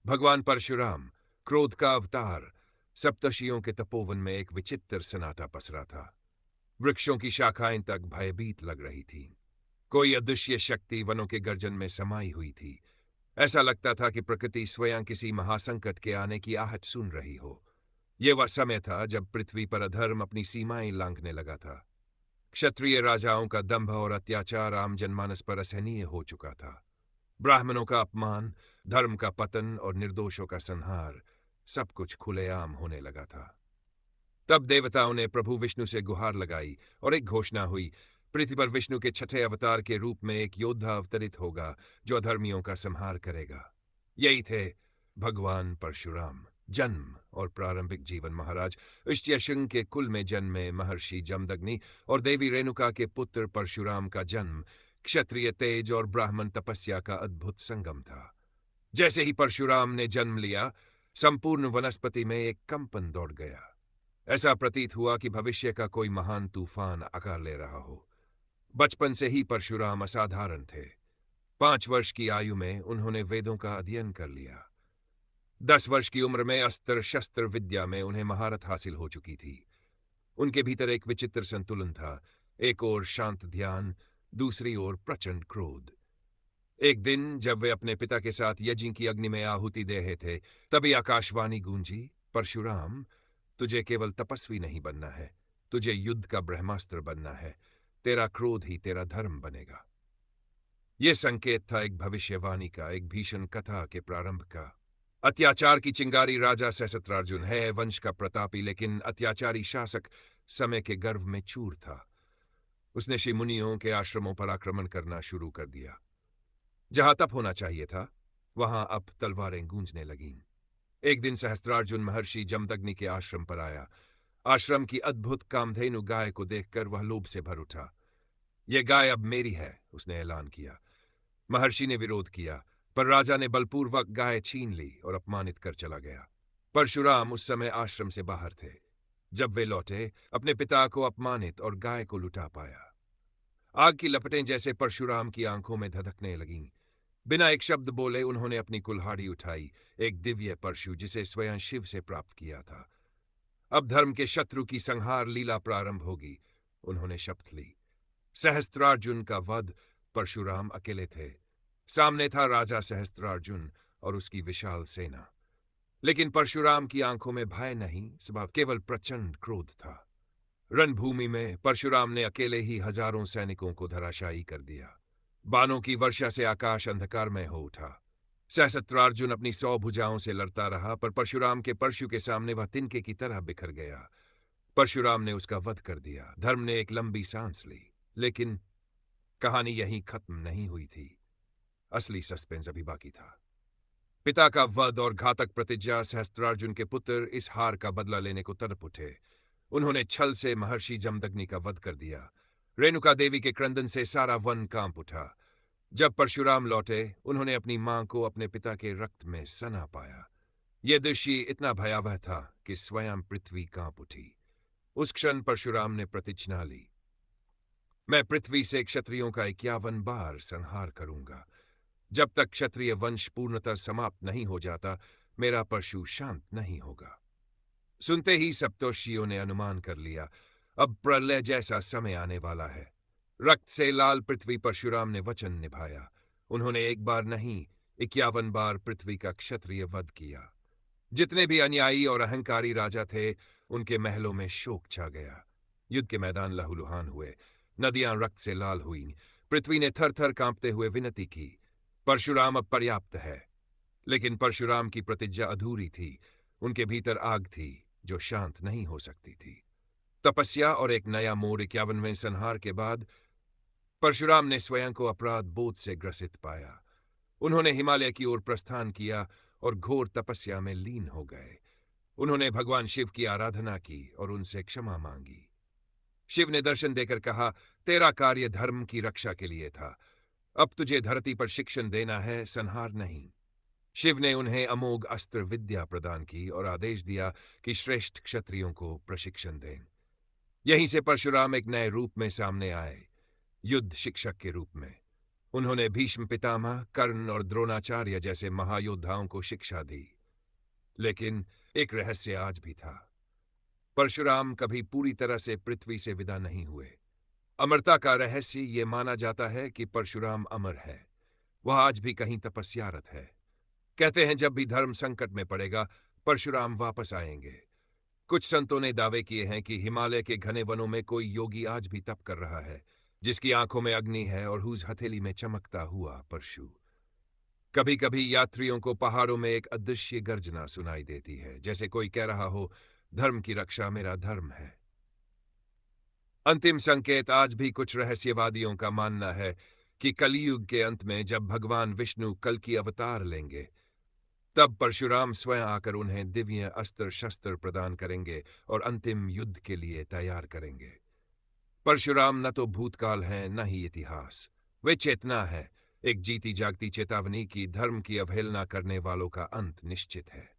भगवान परशुराम, क्रोध का अवतार। सप्तर्षियों के तपोवन में एक विचित्र सन्नाटा पसरा था। वृक्षों की शाखाएं तक भयभीत लग रही थीं। कोई अदृश्य शक्ति वनों के गर्जन में समाई हुई थी। ऐसा लगता था कि प्रकृति स्वयं किसी महासंकट के आने की आहट सुन रही हो। ये वह समय था जब पृथ्वी पर अधर्म अपनी सीमाएं लांघने लगा था। क्षत्रिय राजाओं का दंभ और अत्याचार आम जनमानस पर असहनीय हो चुका था। ब्राह्मणों का अपमान, धर्म का पतन और निर्दोषों का संहार, सब कुछ खुलेआम होने लगा था। तब देवताओं ने प्रभु विष्णु से गुहार लगाई और एक घोषणा हुई। पृथ्वी पर विष्णु के छठे अवतार के रूप में एक योद्धा अवतरित होगा जो अधर्मियों का संहार करेगा। यही थे भगवान परशुराम। जन्म और प्रारंभिक जीवन। महाराज ऋष्यशृंग के कुल में जन्मे महर्षि जमदग्नि और देवी रेणुका के पुत्र परशुराम का जन्म क्षत्रिय तेज और ब्राह्मण तपस्या का अद्भुत संगम था। जैसे ही परशुराम ने जन्म लिया, संपूर्ण वनस्पति में एक कंपन दौड़ गया। ऐसा प्रतीत हुआ कि भविष्य का कोई महान तूफान आकार ले रहा हो। बचपन से ही परशुराम असाधारण थे। 5 वर्ष की आयु में उन्होंने वेदों का अध्ययन कर लिया। 10 वर्ष की उम्र में अस्त्र शस्त्र विद्या में उन्हें महारत हासिल हो चुकी थी। उनके भीतर एक विचित्र संतुलन था। एक ओर शांत ध्यान, दूसरी ओर प्रचंड क्रोध। एक दिन जब वे अपने पिता के साथ यज्ञ की अग्नि में आहुति दे रहे थे, तभी आकाशवाणी गूंजी, परशुराम, तुझे केवल तपस्वी नहीं बनना है, तुझे युद्ध का ब्रह्मास्त्र बनना है। तेरा क्रोध ही तेरा धर्म बनेगा। यह संकेत था एक भविष्यवाणी का, एक भीषण कथा के प्रारंभ का। अत्याचार की चिंगारी राजा सहस्त्रार्जुन है, वंश का प्रतापी, लेकिन अत्याचारी शासक समय के गर्व में चूर था। उसने ऋषि मुनियों के आश्रमों पर आक्रमण करना शुरू कर दिया। जहां तप होना चाहिए था, वहां अब तलवारें गूंजने लगीं। एक दिन सहस्त्रार्जुन महर्षि जमदग्नि के आश्रम पर आया। आश्रम की अद्भुत कामधेनु गाय को देखकर वह लोभ से भर उठा। यह गाय अब मेरी है, उसने ऐलान किया। महर्षि ने विरोध किया, पर राजा ने बलपूर्वक गाय छीन ली और अपमानित कर चला गया। परशुराम उस समय आश्रम से बाहर थे। जब वे लौटे, अपने पिता को अपमानित और गाय को लुटा पाया। आग की लपटें जैसे परशुराम की आंखों में धधकने लगीं। बिना एक शब्द बोले उन्होंने अपनी कुल्हाड़ी उठाई, एक दिव्य परशु जिसे स्वयं शिव से प्राप्त किया था। अब धर्म के शत्रु की संहार लीला प्रारंभ होगी, उन्होंने शपथ ली। सहस्त्रार्जुन का वध। परशुराम अकेले थे। सामने था राजा सहस्त्रार्जुन और उसकी विशाल सेना। लेकिन परशुराम की आंखों में भय नहीं, सिवा केवल प्रचंड क्रोध था। रणभूमि में परशुराम ने अकेले ही हजारों सैनिकों को धराशायी कर दिया। बाणों की वर्षा से आकाश अंधकारमय हो उठा। सहस्त्रार्जुन अपनी 100 भुजाओं से लड़ता रहा, पर परशुराम के परशु के सामने वह तिनके की तरह बिखर गया। परशुराम ने उसका वध कर दिया। धर्म ने एक लंबी सांस ली। लेकिन कहानी यहीं खत्म नहीं हुई थी। असली सस्पेंस अभी बाकी था। पिता का वध और घातक प्रतिज्ञा। सहस्त्रार्जुन के पुत्र इस हार का बदला लेने को तड़प उठे। उन्होंने छल से महर्षि जमदग्नि का वध कर दिया। रेणुका देवी के क्रंदन से सारा वन कांप उठा। जब परशुराम लौटे, उन्होंने अपनी मां को अपने पिता के रक्त में सना पाया। यह दृश्य इतना भयावह था कि स्वयं पृथ्वी कांप उठी। उस क्षण परशुराम ने प्रतिज्ञा ली, मैं पृथ्वी से क्षत्रियों का 51 बार संहार करूंगा। जब तक क्षत्रिय वंश पूर्णतः समाप्त नहीं हो जाता, मेरा परशु शांत नहीं होगा। सुनते ही सप्तर्षियों ने अनुमान कर लिया, अब प्रलय जैसा समय आने वाला है। रक्त से लाल पृथ्वी। परशुराम ने वचन निभाया। उन्होंने एक बार नहीं, 51 बार पृथ्वी का क्षत्रिय वध किया। जितने भी अन्यायी और अहंकारी राजा थे, उनके महलों में शोक छा गया। युद्ध के मैदान लहूलुहान हुए। नदियां रक्त से लाल हुईं। पृथ्वी ने थर थर कांपते हुए विनती की, परशुराम अब पर्याप्त है। लेकिन परशुराम की प्रतिज्ञा अधूरी थी। उनके भीतर आग थी जो शांत नहीं हो सकती थी। तपस्या और एक नया मोड़। 51वें संहार के बाद परशुराम ने स्वयं को अपराध बोध से ग्रसित पाया। उन्होंने हिमालय की ओर प्रस्थान किया और घोर तपस्या में लीन हो गए। उन्होंने भगवान शिव की आराधना की और उनसे क्षमा मांगी। शिव ने दर्शन देकर कहा, तेरा कार्य धर्म की रक्षा के लिए था। अब तुझे धरती पर शिक्षण देना है, संहार नहीं। शिव ने उन्हें अमोघ अस्त्र विद्या प्रदान की और आदेश दिया कि श्रेष्ठ क्षत्रियों को प्रशिक्षण दें। यहीं से परशुराम एक नए रूप में सामने आए, युद्ध शिक्षक के रूप में। उन्होंने भीष्म पितामह, कर्ण और द्रोणाचार्य जैसे महायोद्धाओं को शिक्षा दी। लेकिन एक रहस्य आज भी था। परशुराम कभी पूरी तरह से पृथ्वी से विदा नहीं हुए। अमरता का रहस्य ये माना जाता है कि परशुराम अमर है। वह आज भी कहीं तपस्यारत है। कहते हैं जब भी धर्म संकट में पड़ेगा, परशुराम वापस आएंगे। कुछ संतों ने दावे किए हैं कि हिमालय के घने वनों में कोई योगी आज भी तप कर रहा है, जिसकी आंखों में अग्नि है और whose हथेली में चमकता हुआ परशु। कभी कभी यात्रियों को पहाड़ों में एक अदृश्य गर्जना सुनाई देती है, जैसे कोई कह रहा हो, धर्म की रक्षा मेरा धर्म है। अंतिम संकेत आज भी कुछ रहस्यवादियों का मानना है कि कलयुग के अंत में जब भगवान विष्णु कल की अवतार लेंगे, तब परशुराम स्वयं आकर उन्हें दिव्य अस्त्र शस्त्र प्रदान करेंगे और अंतिम युद्ध के लिए तैयार करेंगे। परशुराम न तो भूतकाल हैं, न ही इतिहास। वे चेतना है, एक जीती जागती चेतावनी की धर्म की अवहेलना करने वालों का अंत निश्चित है।